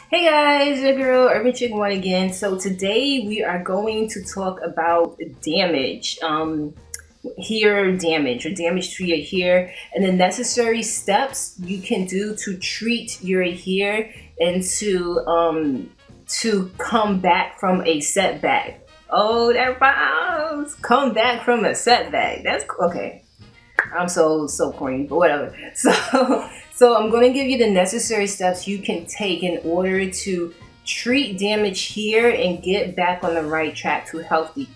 Hey guys, your girl Urban Chick One again. So today we are going to talk about damage, hair damage or damage to your hair, and the necessary steps you can do to treat your hair and to come back from a setback. Oh, that rhymes! Come back from a setback. That's okay. I'm so corny, but whatever. So I'm going to give you the necessary steps you can take in order to treat damage here and get back on the right track to healthy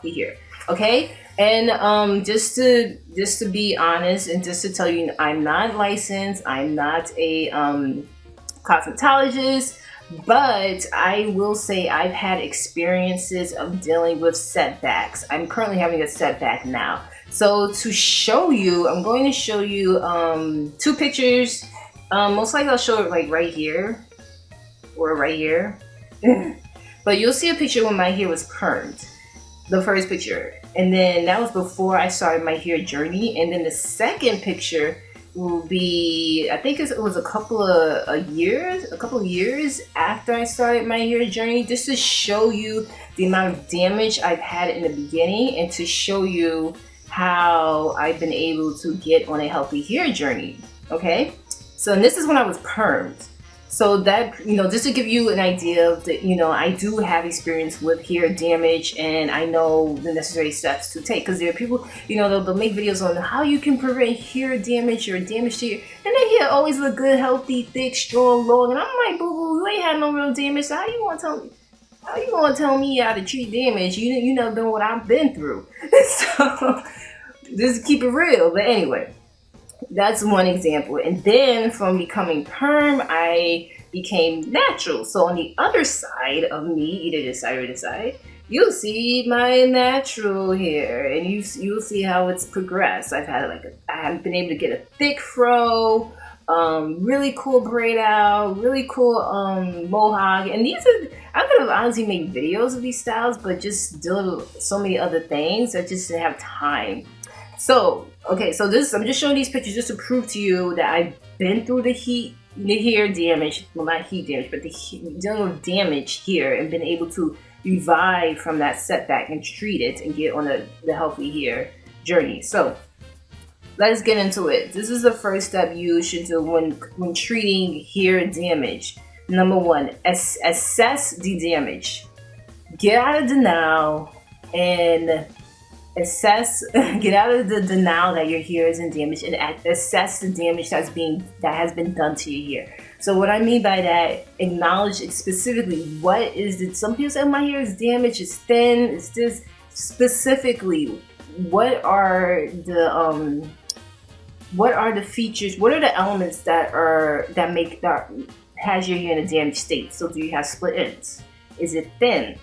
here. Okay? And just to be honest and just to tell you, I'm not licensed. I'm not a cosmetologist, but I will say I've had experiences of dealing with setbacks. I'm currently having a setback now. So to show you, I'm going to show you two pictures. Most likely I'll show it like right here or right here. But you'll see a picture when my hair was permed. The first picture. And then that was before I started my hair journey. And then the second picture will be, I think it was a couple of years after I started my hair journey, just to show you the amount of damage I've had in the beginning and to show you how I've been able to get on a healthy hair journey. Okay, so and this is when I was permed. So that, just to give you an idea of the, I do have experience with hair damage and I know the necessary steps to take, because there are people, they'll make videos on how you can prevent hair damage or damage to your, and their hair always look good, healthy, thick, strong, long, and I'm like, boo boo, you ain't had no real damage, so how you want to tell me how to treat damage? You never been what I've been through. So just keep it real. But anyway, that's one example. And then from becoming perm, I became natural. So on the other side of me, either this side or this side, you'll see my natural hair, and you'll see how it's progressed. I've been able to get a thick fro, really cool braid out, really cool mohawk, and I could have honestly made videos of these styles, but just dealing with so many other things, I just didn't have time. So, okay, so I'm just showing these pictures just to prove to you that I've been through the hair damage, well, not heat damage, but dealing with damage here and been able to revive from that setback and treat it and get on the healthy hair journey. So, let's get into it. This is the first step you should do when treating hair damage. Number one, assess the damage. Get out of denial and get out of the denial that your hair isn't damaged and assess the damage that has been done to your hair. So what I mean by that, acknowledge specifically some people say my hair is damaged, it's thin, it's this. Specifically, what are the features, what are the elements that has your hair in a damaged state? So do you have split ends? Is it thin?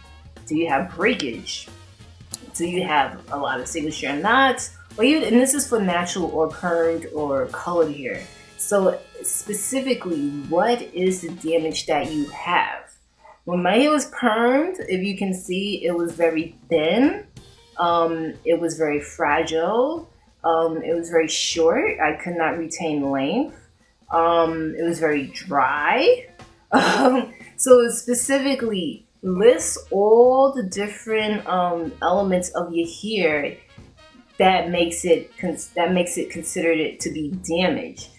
Do you have breakage? Do you have a lot of single strand knots? And this is for natural or permed or colored hair. So specifically, what is the damage that you have? When my hair was permed, if you can see, it was very thin. It was very fragile. It was very short. I could not retain length. It was very dry. So specifically, list all the different elements of your hair that makes it considered it to be damaged.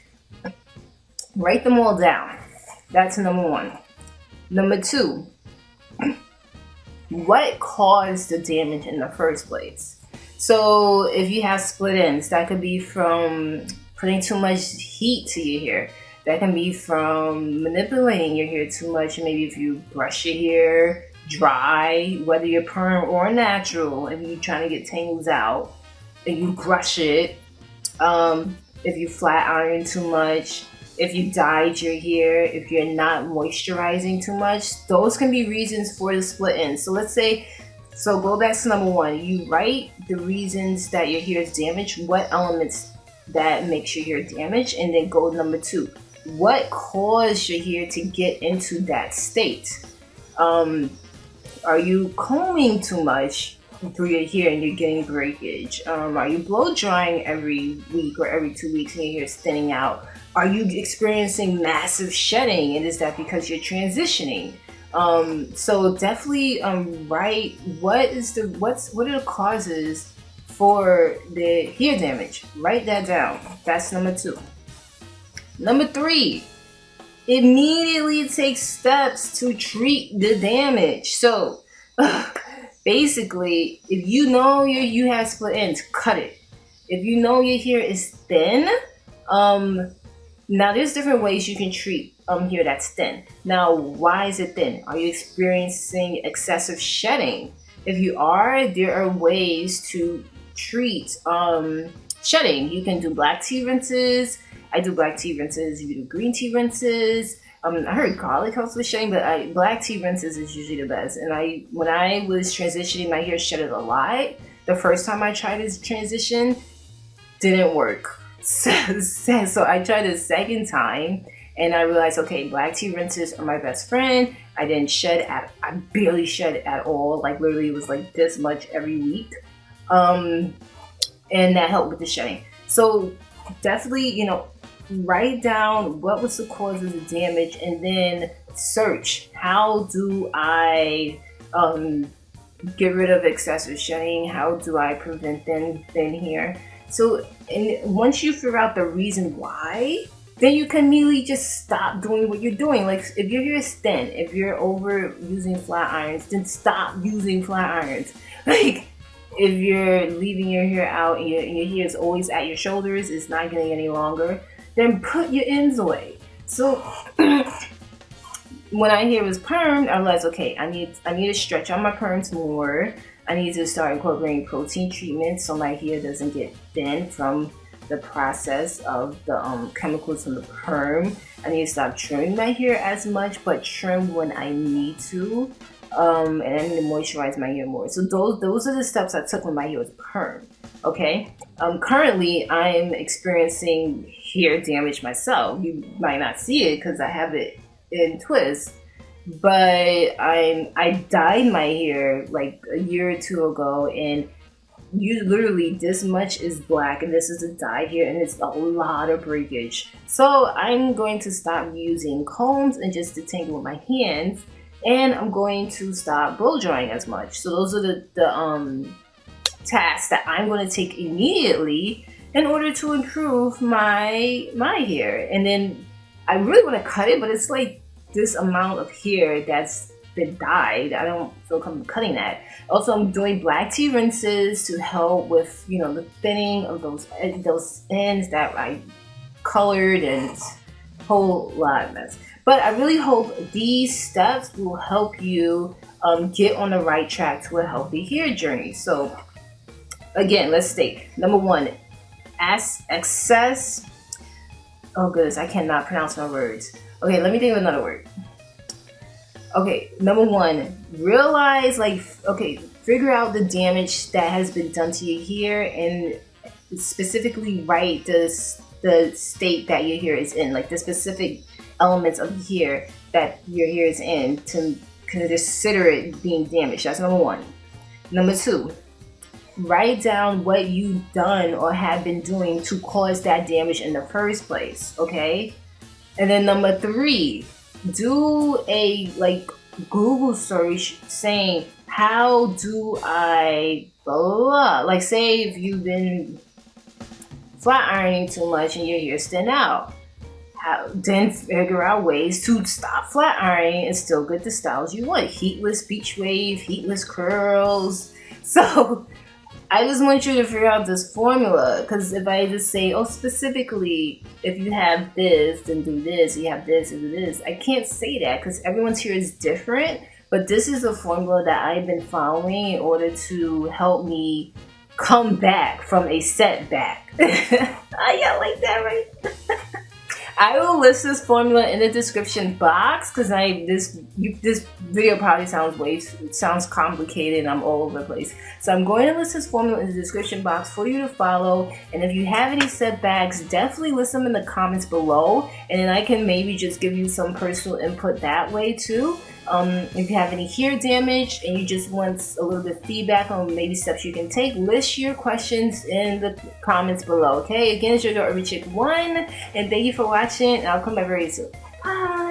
Write them all down. That's number one. Number two, what caused the damage in the first place? So if you have split ends, that could be from putting too much heat to your hair. That can be from manipulating your hair too much. Maybe if you brush your hair dry, whether you're perm or natural, if you're trying to get tangles out, and you brush it. If you flat iron too much, if you dyed your hair, if you're not moisturizing too much, those can be reasons for the split ends. So go back to number one. You write the reasons that your hair is damaged, what elements that makes your hair damaged, and then go number two. What caused your hair to get into that state? Are you combing too much? through your hair and you're getting breakage? Are you blow drying every week or every 2 weeks and your hair is thinning out? Are you experiencing massive shedding, and is that because you're transitioning? So definitely write what are the causes for the hair damage. Write that down. That's number 2. Number 3, immediately take steps to treat the damage. So basically, if you know you have split ends, cut it. If you know your hair is thin, now there's different ways you can treat hair that's thin. Now, why is it thin? Are you experiencing excessive shedding? If you are, there are ways to treat shedding. You can do black tea rinses. I do black tea rinses. You do green tea rinses. I heard garlic helps with shedding, but black tea rinses is usually the best. And when I was transitioning, my hair shedded a lot. The first time I tried this transition, didn't work. So I tried a second time, and I realized, okay, black tea rinses are my best friend. I didn't shed I barely shed at all. Like literally, it was like this much every week, and that helped with the shedding. So definitely, write down what was the cause of the damage, and then search, how do I get rid of excessive shedding? How do I prevent thin hair? So, and once you figure out the reason why, then you can immediately just stop doing what you're doing. Like if your hair is thin, if you're over using flat irons, then stop using flat irons. Like if you're leaving your hair out and your hair is always at your shoulders, it's not getting any longer, then put your ends away. So when my hair was permed, I realized, okay, I need to stretch out my perms more. I need to start incorporating protein treatments so my hair doesn't get thin from the process of the chemicals from the perm. I need to stop trimming my hair as much, but trim when I need to. And I need to moisturize my hair more. So those are the steps I took when my hair was perm. Okay. Currently, I'm experiencing hair damage myself. You might not see it because I have it in twists. But I dyed my hair like a year or 2 ago, and literally this much is black, and this is a dye hair, and it's a lot of breakage. So I'm going to stop using combs and just detangle with my hands, and I'm going to stop blow drying as much. So those are the tasks that I'm going to take immediately in order to improve my hair. And then I really want to cut it, but it's like this amount of hair that's been dyed. I don't feel comfortable cutting that. Also, I'm doing black tea rinses to help with, the thinning of those ends that I colored, and a whole lot of mess. But I really hope these steps will help you get on the right track to a healthy hair journey. So again, let's state. Number 1, excess. Oh goodness, I cannot pronounce my words. Okay, let me think of another word. Okay, number 1, realize, figure out the damage that has been done to your hair, and specifically write the state that your hair is in, like the specific elements of your hair that your hair is in, to consider it being damaged. That's number 1. Number 2, write down what you've done or have been doing to cause that damage in the first place, okay? And then number 3, do a Google search saying, how do I blah? Like say if you've been flat ironing too much and your hair's thin out, then figure out ways to stop flat ironing and still get the styles you want. Heatless beach wave, heatless curls. So I just want you to figure out this formula, because if I just say, specifically, if you have this, then do this, you have this, and do this, I can't say that because everyone's hair is different, but this is a formula that I've been following in order to help me come back from a setback. Yeah, like that, right? I will list this formula in the description box because this video probably sounds complicated and I'm all over the place. So I'm going to list this formula in the description box for you to follow. And if you have any setbacks, definitely list them in the comments below, and then I can maybe just give you some personal input that way too. If you have any hair damage and you just want a little bit of feedback on maybe steps you can take, list your questions in the comments below. Okay, again, it's your girl Urban Chick 1, and thank you for watching, and I'll come back very soon. Bye.